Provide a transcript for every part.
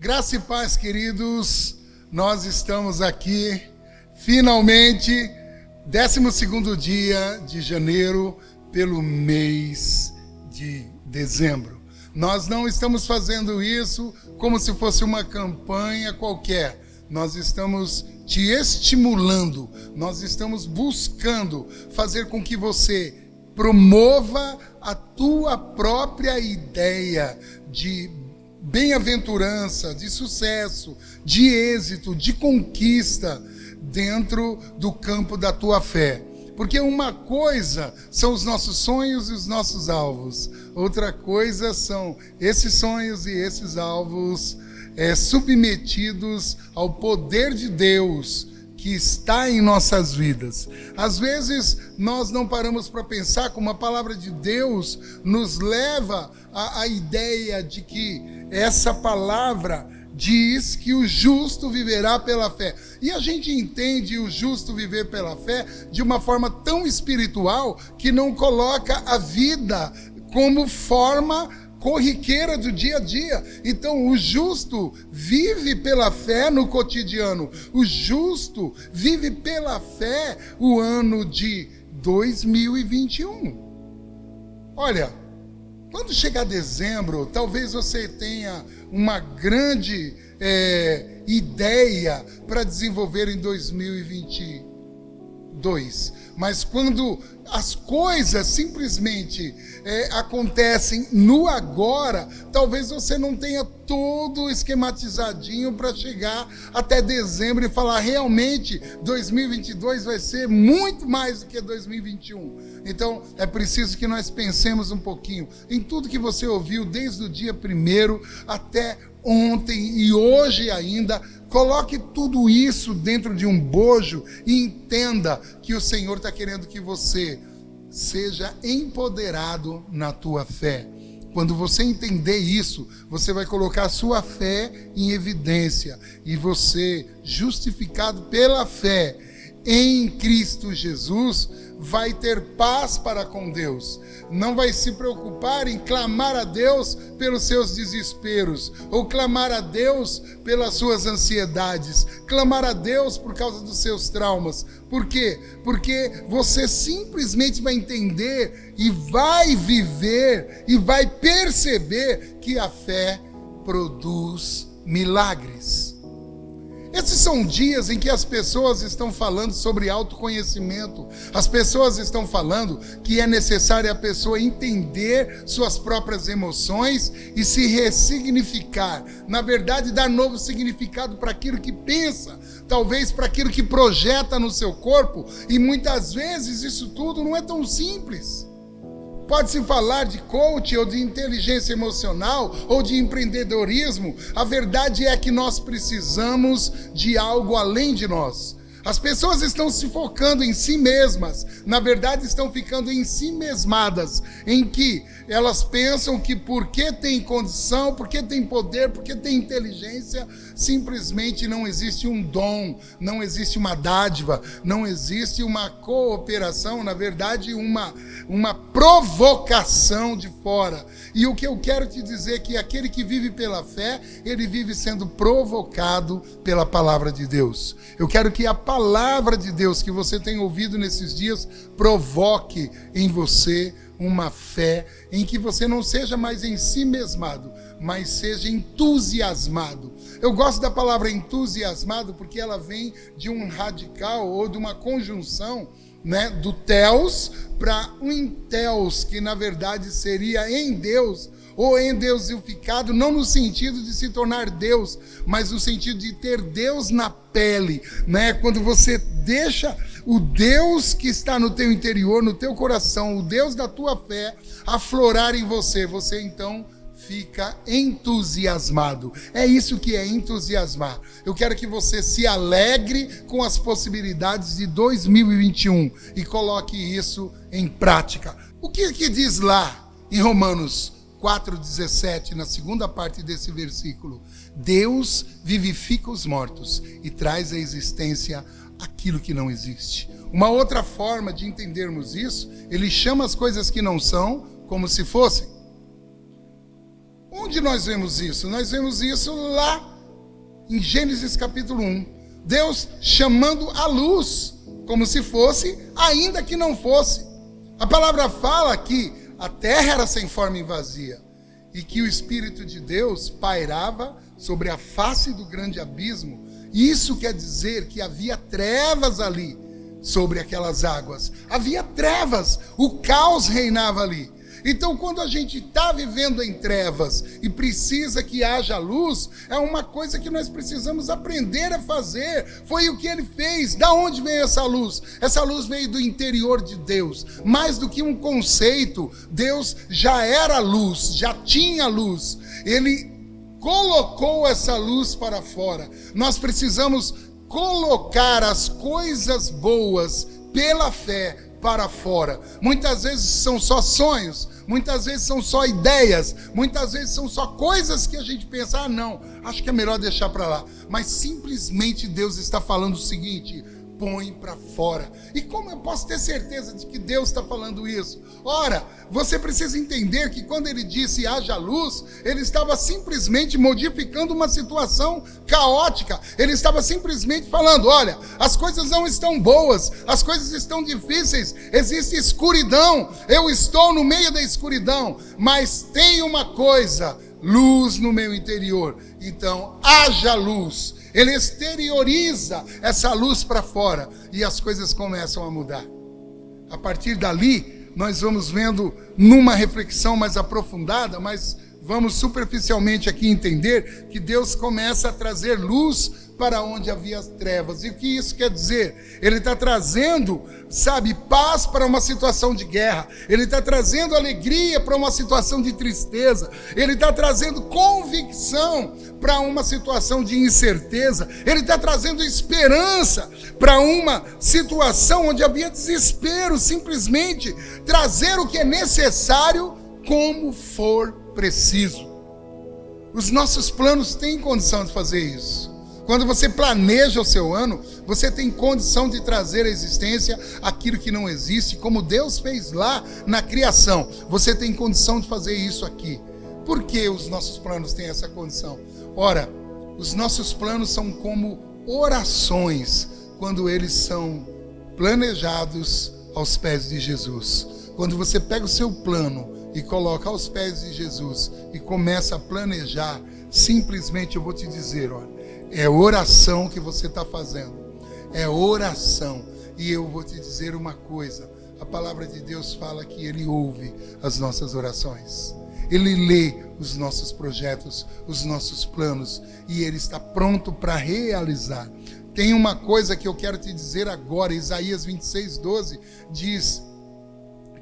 Graça e paz, queridos, nós estamos aqui, finalmente, 12º dia de janeiro, pelo mês de dezembro. Nós não estamos fazendo isso como se fosse uma campanha qualquer. Nós estamos te estimulando, nós estamos buscando fazer com que você promova a tua própria ideia de bem-aventurança, de sucesso, de êxito, de conquista dentro do campo da tua fé. Porque uma coisa são os nossos sonhos e os nossos alvos. Outra coisa são esses sonhos e esses alvos submetidos ao poder de Deus que está em nossas vidas. Às vezes nós não paramos para pensar como a palavra de Deus nos leva à ideia de que essa palavra diz que o justo viverá pela fé. E a gente entende o justo viver pela fé de uma forma tão espiritual que não coloca a vida como forma corriqueira do dia a dia. Então o justo vive pela fé no cotidiano. O justo vive pela fé o ano de 2021. Olha, quando chegar dezembro, talvez você tenha uma grande ideia para desenvolver em 2022. Mas quando as coisas simplesmente acontecem no agora, talvez você não tenha todo esquematizadinho para chegar até dezembro e falar realmente 2022 vai ser muito mais do que 2021. Então é preciso que nós pensemos um pouquinho em tudo que você ouviu desde o dia 1º até ontem e hoje ainda. Coloque tudo isso dentro de um bojo e entenda que o Senhor está querendo que você seja empoderado na tua fé. Quando você entender isso, você vai colocar a sua fé em evidência. E você, justificado pela fé em Cristo Jesus, vai ter paz para com Deus. Não vai se preocupar em clamar a Deus pelos seus desesperos, ou clamar a Deus pelas suas ansiedades, clamar a Deus por causa dos seus traumas. Por quê? Porque você simplesmente vai entender e vai viver e vai perceber que a fé produz milagres. Esses são dias em que as pessoas estão falando sobre autoconhecimento. As pessoas estão falando que é necessário a pessoa entender suas próprias emoções e se ressignificar. Na verdade, dar novo significado para aquilo que pensa, talvez para aquilo que projeta no seu corpo. E muitas vezes isso tudo não é tão simples. Pode-se falar de coaching ou de inteligência emocional ou de empreendedorismo. A verdade é que nós precisamos de algo além de nós. As pessoas estão se focando em si mesmas. Na verdade, estão ficando em si mesmadas, em que elas pensam que porque tem condição, porque tem poder, porque tem inteligência, simplesmente não existe um dom, não existe uma dádiva, não existe uma cooperação, na verdade, uma provocação de fora. E o que eu quero te dizer é que aquele que vive pela fé, ele vive sendo provocado pela palavra de Deus. Eu quero que a palavra de Deus que você tem ouvido nesses dias provoque em você uma fé em que você não seja mais em si mesmado, mas seja entusiasmado. Eu gosto da palavra entusiasmado porque ela vem de um radical ou de uma conjunção, do teos para um enteos, que na verdade seria em Deus, ou endeusificado, não no sentido de se tornar Deus, mas no sentido de ter Deus na pele, Quando você deixa o Deus que está no teu interior, no teu coração, o Deus da tua fé, aflorar em você, você então fica entusiasmado. É isso que é entusiasmar. Eu quero que você se alegre com as possibilidades de 2021 e coloque isso em prática. O que diz lá em Romanos 4,17, na segunda parte desse versículo? Deus vivifica os mortos e traz à existência aquilo que não existe. Uma outra forma de entendermos isso, ele chama as coisas que não são como se fossem. Aonde nós vemos isso? Nós vemos isso lá em Gênesis capítulo 1. Deus chamando a luz, como se fosse, ainda que não fosse. A palavra fala que a terra era sem forma e vazia, e que o Espírito de Deus pairava sobre a face do grande abismo. Isso quer dizer que havia trevas ali, sobre aquelas águas. Havia trevas, o caos reinava ali. Então, quando a gente está vivendo em trevas e precisa que haja luz, é uma coisa que nós precisamos aprender a fazer. Foi o que ele fez. Da onde veio essa luz? Essa luz veio do interior de Deus. Mais do que um conceito, Deus já era luz, já tinha luz. Ele colocou essa luz para fora. Nós precisamos colocar as coisas boas pela fé para fora. Muitas vezes são só sonhos, muitas vezes são só ideias, muitas vezes são só coisas que a gente pensa, não, acho que é melhor deixar para lá. Mas simplesmente Deus está falando o seguinte: põe para fora. E como eu posso ter certeza de que Deus está falando isso? Ora, você precisa entender que quando ele disse haja luz, ele estava simplesmente modificando uma situação caótica. Ele estava simplesmente falando, olha, as coisas não estão boas, as coisas estão difíceis, existe escuridão, eu estou no meio da escuridão, mas tem uma coisa, luz no meu interior. Então, haja luz. Ele exterioriza essa luz para fora e as coisas começam a mudar. A partir dali, nós vamos vendo numa reflexão mais aprofundada, mas vamos superficialmente aqui entender que Deus começa a trazer luz para onde havia trevas. E o que isso quer dizer? Ele está trazendo, paz para uma situação de guerra. Ele está trazendo alegria para uma situação de tristeza. Ele está trazendo convicção para uma situação de incerteza. Ele está trazendo esperança para uma situação onde havia desespero. Simplesmente trazer o que é necessário como for preciso. Os nossos planos têm condição de fazer isso. Quando você planeja o seu ano, você tem condição de trazer à existência aquilo que não existe, como Deus fez lá na criação. Você tem condição de fazer isso aqui. Por que os nossos planos têm essa condição? Ora, os nossos planos são como orações, quando eles são planejados aos pés de Jesus. Quando você pega o seu plano e coloca aos pés de Jesus e começa a planejar, simplesmente eu vou te dizer, olha, é oração que você está fazendo. É oração. E eu vou te dizer uma coisa. A palavra de Deus fala que Ele ouve as nossas orações. Ele lê os nossos projetos, os nossos planos. E Ele está pronto para realizar. Tem uma coisa que eu quero te dizer agora. Isaías 26:12 diz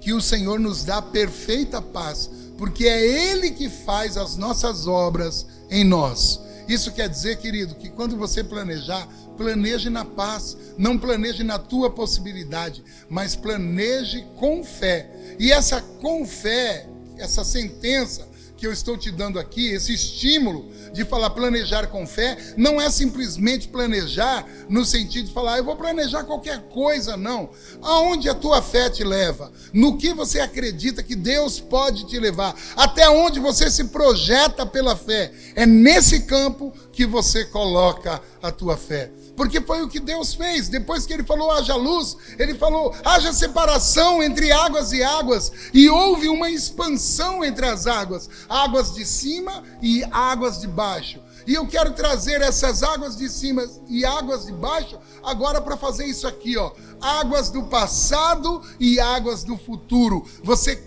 que o Senhor nos dá perfeita paz, porque é Ele que faz as nossas obras em nós. Isso quer dizer, querido, que quando você planejar, planeje na paz, não planeje na tua possibilidade, mas planeje com fé. E essa com fé, essa sentença que eu estou te dando aqui, esse estímulo de falar planejar com fé, não é simplesmente planejar no sentido de falar, eu vou planejar qualquer coisa, não. Aonde a tua fé te leva? No que você acredita que Deus pode te levar? Até onde você se projeta pela fé? É nesse campo que você coloca a tua fé. Porque foi o que Deus fez. Depois que Ele falou, haja luz, Ele falou, haja separação entre águas e águas. E houve uma expansão entre as águas. Águas de cima e águas de baixo. E eu quero trazer essas águas de cima e águas de baixo agora para fazer isso aqui, ó. Águas do passado e águas do futuro.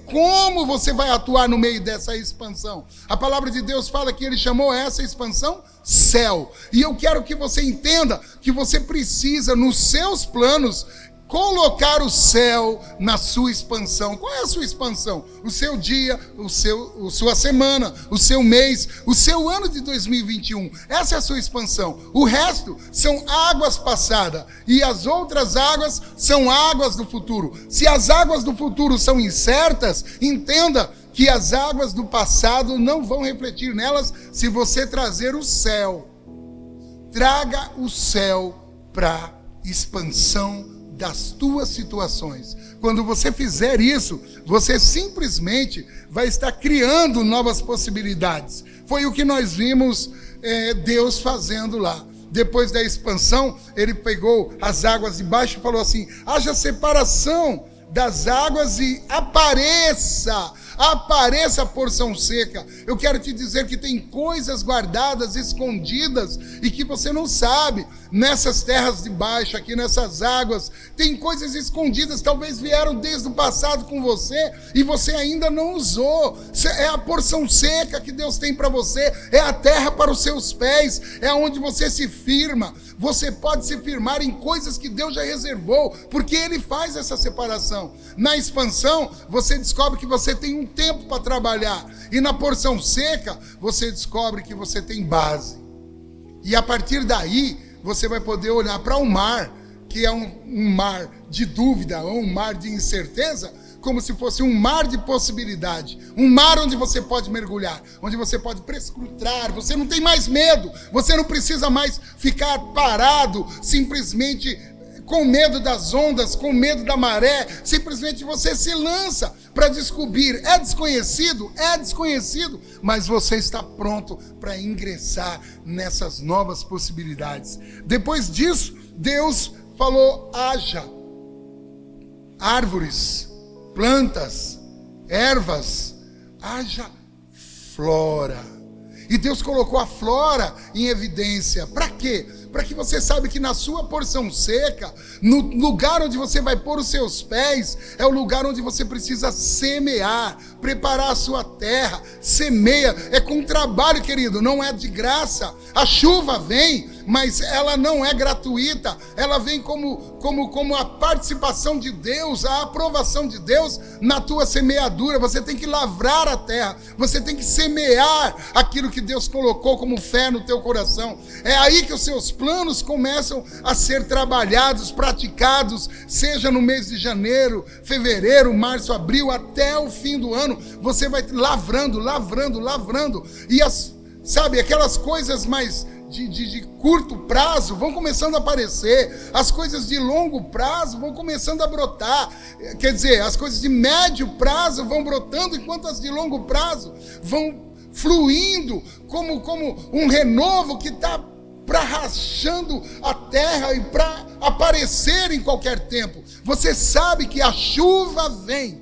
Como você vai atuar no meio dessa expansão? A palavra de Deus fala que Ele chamou essa expansão céu. E eu quero que você entenda que você precisa, nos seus planos, colocar o céu na sua expansão. Qual é a sua expansão? O seu dia, sua semana, o seu mês, o seu ano de 2021. Essa é a sua expansão. O resto são águas passadas e as outras águas são águas do futuro. Se as águas do futuro são incertas, entenda que as águas do passado não vão refletir nelas se você trazer o céu. Traga o céu para expansão das tuas situações. Quando você fizer isso, você simplesmente vai estar criando novas possibilidades. Foi o que nós vimos Deus fazendo lá. Depois da expansão, ele pegou as águas de baixo e falou assim: haja separação das águas e apareça a porção seca. Eu quero te dizer que tem coisas guardadas, escondidas, e que você não sabe. Nessas terras de baixo, aqui nessas águas, tem coisas escondidas, talvez vieram desde o passado com você, e você ainda não usou. É a porção seca que Deus tem para você, é a terra para os seus pés, é onde você se firma. Você pode se firmar em coisas que Deus já reservou, porque Ele faz essa separação. Na expansão, você descobre que você tem um tempo para trabalhar, e na porção seca, você descobre que você tem base. E a partir daí, você vai poder olhar para o mar, que é um mar de dúvida, ou um mar de incerteza, como se fosse um mar de possibilidade, um mar onde você pode mergulhar, onde você pode prescrutar, você não tem mais medo, você não precisa mais ficar parado, simplesmente com medo das ondas, com medo da maré, simplesmente você se lança para descobrir. É desconhecido, mas você está pronto para ingressar nessas novas possibilidades. Depois disso, Deus falou: haja árvores, plantas, ervas, haja flora. E Deus colocou a flora em evidência. Para quê? Para que você saiba que na sua porção seca, no lugar onde você vai pôr os seus pés, é o lugar onde você precisa semear, preparar a sua terra. Semeia, é com trabalho, querido, não é de graça. A chuva vem, mas ela não é gratuita, ela vem como a participação de Deus, a aprovação de Deus na tua semeadura. Você tem que lavrar a terra, você tem que semear aquilo que Deus colocou como fé no teu coração. É aí que os seus planos começam a ser trabalhados, praticados, seja no mês de janeiro, fevereiro, março, abril, até o fim do ano. Você vai lavrando, e aquelas coisas mais de curto prazo vão começando a aparecer, as coisas de longo prazo vão começando a brotar, quer dizer, as coisas de médio prazo vão brotando, enquanto as de longo prazo vão fluindo como um renovo que está rachando a terra e para aparecer em qualquer tempo. Você sabe que a chuva vem,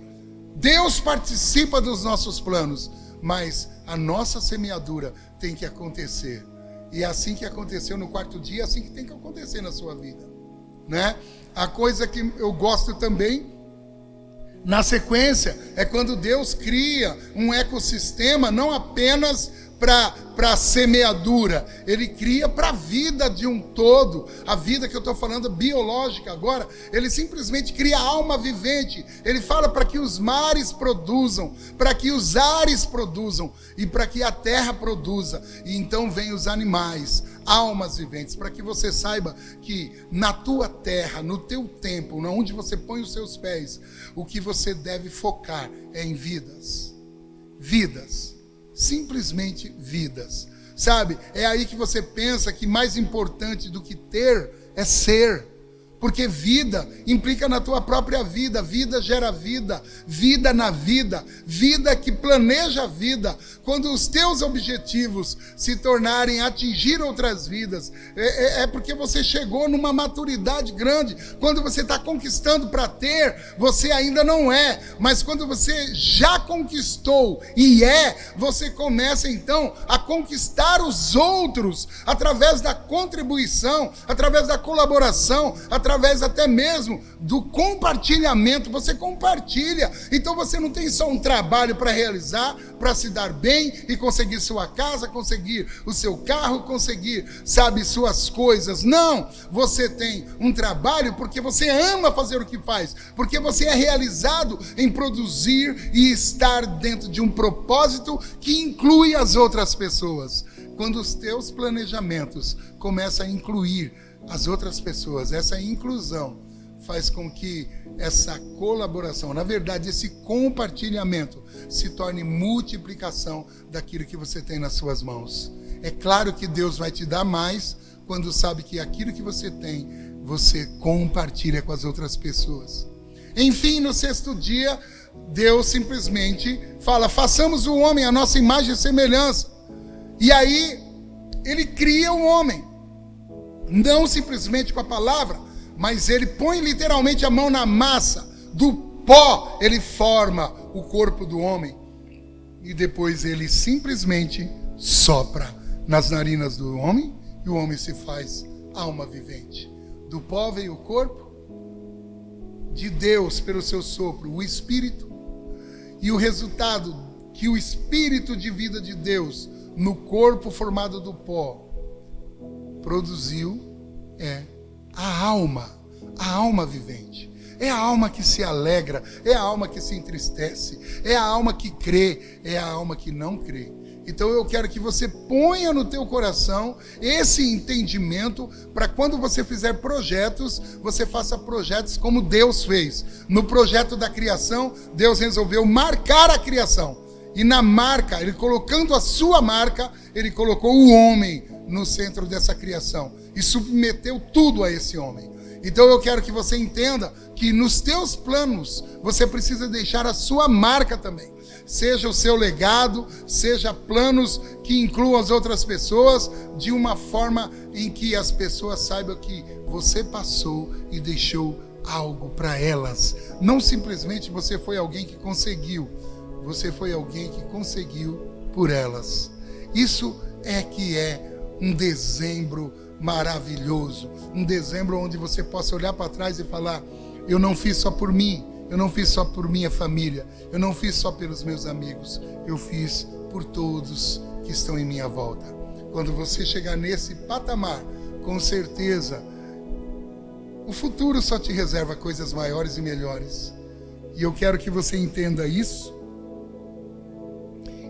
Deus participa dos nossos planos, mas a nossa semeadura tem que acontecer. E é assim que aconteceu no quarto dia, é assim que tem que acontecer na sua vida, né? A coisa que eu gosto também, na sequência, é quando Deus cria um ecossistema, não apenas para a semeadura, Ele cria para a vida de um todo. A vida que eu estou falando biológica agora, Ele simplesmente cria alma vivente. Ele fala para que os mares produzam, para que os ares produzam e para que a terra produza. E então vem os animais, almas viventes, para que você saiba que na tua terra, no teu tempo, onde você põe os seus pés, o que você deve focar é em vidas. Simplesmente vidas, sabe? É aí que você pensa que mais importante do que ter é ser, porque vida implica na tua própria vida, vida gera vida, vida na vida, vida que planeja a vida. Quando os teus objetivos se tornarem atingir outras vidas, é porque você chegou numa maturidade grande. Quando você está conquistando para ter, você ainda não é, mas quando você já conquistou e você começa então a conquistar os outros, através da contribuição, através da colaboração, através até mesmo do compartilhamento. Você compartilha, então você não tem só um trabalho para realizar, para se dar bem e conseguir sua casa, conseguir o seu carro, conseguir, suas coisas. Não, você tem um trabalho porque você ama fazer o que faz, porque você é realizado em produzir e estar dentro de um propósito que inclui as outras pessoas. Quando os teus planejamentos começam a incluir as outras pessoas, essa inclusão faz com que essa colaboração, na verdade, esse compartilhamento se torne multiplicação daquilo que você tem nas suas mãos. É claro que Deus vai te dar mais quando sabe que aquilo que você tem você compartilha com as outras pessoas. Enfim, no 6º dia, Deus simplesmente fala: façamos o homem à nossa imagem e semelhança. E aí, ele cria o homem. Não simplesmente com a palavra, mas ele põe literalmente a mão na massa. Do pó, ele forma o corpo do homem. E depois ele simplesmente sopra nas narinas do homem, e o homem se faz alma vivente. Do pó veio o corpo, de Deus pelo seu sopro, o Espírito. E o resultado que o Espírito de vida de Deus no corpo formado do pó produziu é a alma vivente. É a alma que se alegra, é a alma que se entristece, é a alma que crê, é a alma que não crê. Então eu quero que você ponha no teu coração esse entendimento, para quando você fizer projetos, você faça projetos como Deus fez. No projeto da criação, Deus resolveu marcar a criação. E na marca, ele colocando a sua marca, ele colocou o homem no centro dessa criação e submeteu tudo a esse homem. Então eu quero que você entenda que nos teus planos você precisa deixar a sua marca também. Seja o seu legado, seja planos que incluam as outras pessoas, de uma forma em que as pessoas saibam que você passou e deixou algo para elas. Não simplesmente você foi alguém que conseguiu, você foi alguém que conseguiu por elas. Isso é que é um dezembro maravilhoso, um dezembro onde você possa olhar para trás e falar: eu não fiz só por mim, eu não fiz só por minha família, eu não fiz só pelos meus amigos, eu fiz por todos que estão em minha volta. Quando você chegar nesse patamar, com certeza, o futuro só te reserva coisas maiores e melhores. E eu quero que você entenda isso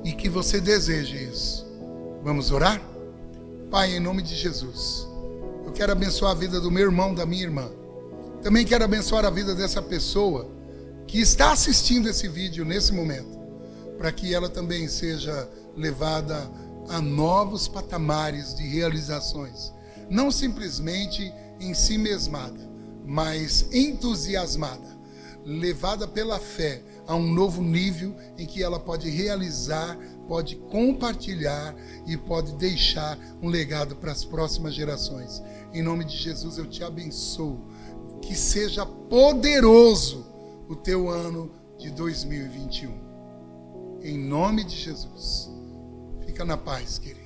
e que você deseje isso. Vamos orar? Pai, em nome de Jesus, eu quero abençoar a vida do meu irmão, da minha irmã. Também quero abençoar a vida dessa pessoa que está assistindo esse vídeo nesse momento, para que ela também seja levada a novos patamares de realizações. Não simplesmente em si mesmada, mas entusiasmada, levada pela fé a um novo nível em que ela pode realizar, pode compartilhar e pode deixar um legado para as próximas gerações. Em nome de Jesus eu te abençoo. Que seja poderoso o teu ano de 2021. Em nome de Jesus. Fica na paz, querido.